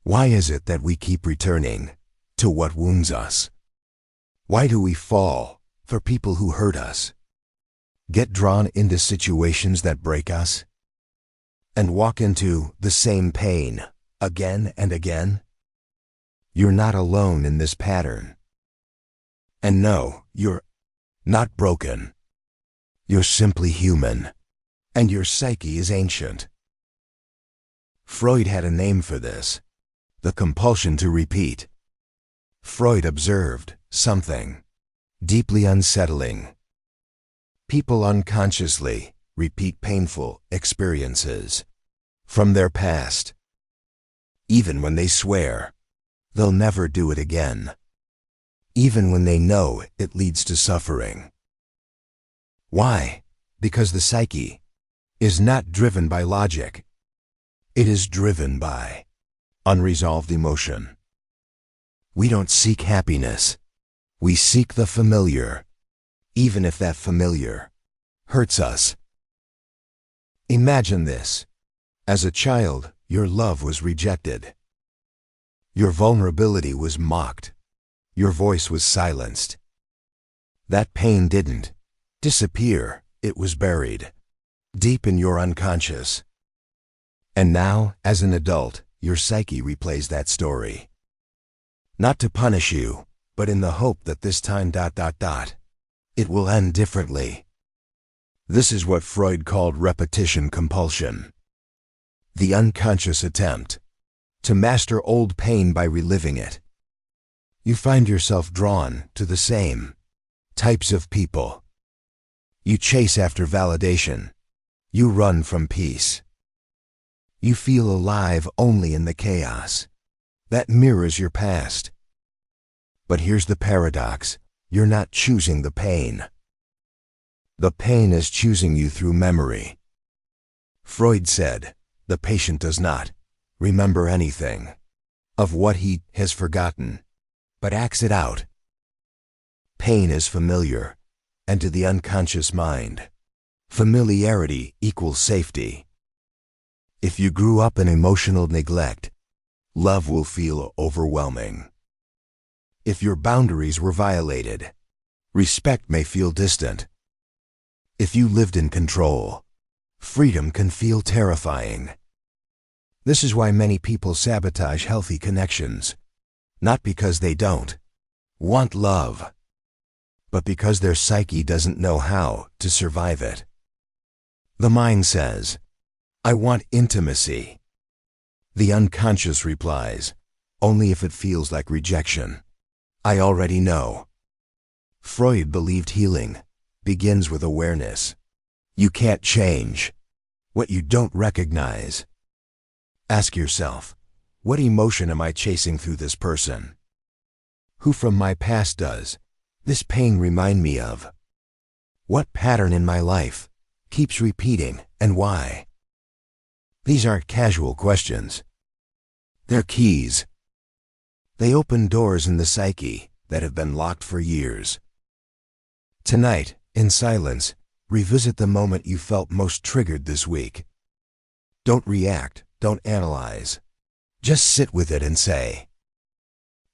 Why is it that we keep returning to what wounds us? Why do we fall for people who hurt us, get drawn into situations that break us, and walk into the same pain again and again? You're not alone in this pattern. And no, you're not broken. You're simply human, and your psyche is ancient. Freud had a name for this: the compulsion to repeat. Freud observed something deeply unsettling. People unconsciously repeat painful experiences from their past, even when they swear they'll never do it again, even when they know it leads to suffering. Why? Because the psyche is not driven by logic. It is driven by unresolved emotion. We don't seek happiness. We seek the familiar, even if that familiar hurts us. Imagine this. As a child, your love was rejected. Your vulnerability was mocked. Your voice was silenced. That pain didn't disappear. It was buried deep in your unconscious. And now, as an adult, your psyche replays that story. Not to punish you, but in the hope that this time it will end differently. This is what Freud called repetition compulsion. The unconscious attempt to master old pain by reliving it. You find yourself drawn to the same types of people. You chase after validation. You run from peace. You feel alive only in the chaos that mirrors your past. But here's the paradox: you're not choosing the pain. The pain is choosing you through memory. Freud said, the patient does not remember anything of what he has forgotten, but acts it out. Pain is familiar, and to the unconscious mind, familiarity equals safety. If you grew up in emotional neglect, love will feel overwhelming. If your boundaries were violated, respect may feel distant. If you lived in control, freedom can feel terrifying. This is why many people sabotage healthy connections, not because they don't want love, but because their psyche doesn't know how to survive it. The mind says, I want intimacy. The unconscious replies, only if it feels like rejection. I already know. Freud believed healing begins with awareness. You can't change what you don't recognize. Ask yourself, what emotion am I chasing through this person? Who from my past does this pain remind me of? What pattern in my life keeps repeating, and why? These aren't casual questions. They're keys. They open doors in the psyche that have been locked for years. Tonight, in silence, revisit the moment you felt most triggered this week. Don't react, don't analyze. Just sit with it and say,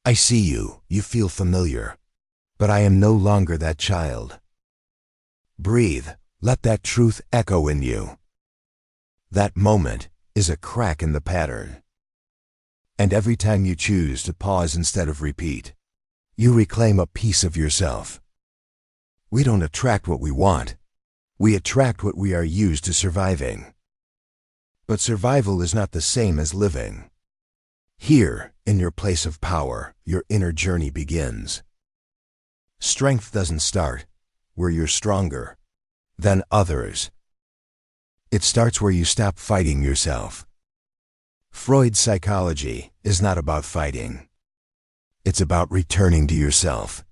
I see you, you feel familiar, but I am no longer that child. Breathe, let that truth echo in you. That moment is a crack in the pattern. And every time you choose to pause instead of repeat, you reclaim a piece of yourself. We don't attract what we want. We attract what we are used to surviving. But survival is not the same as living. Here, in your place of power, your inner journey begins. Strength doesn't start where you're stronger than others. It starts where you stop fighting yourself. Freud's psychology is not about fighting. It's about returning to yourself.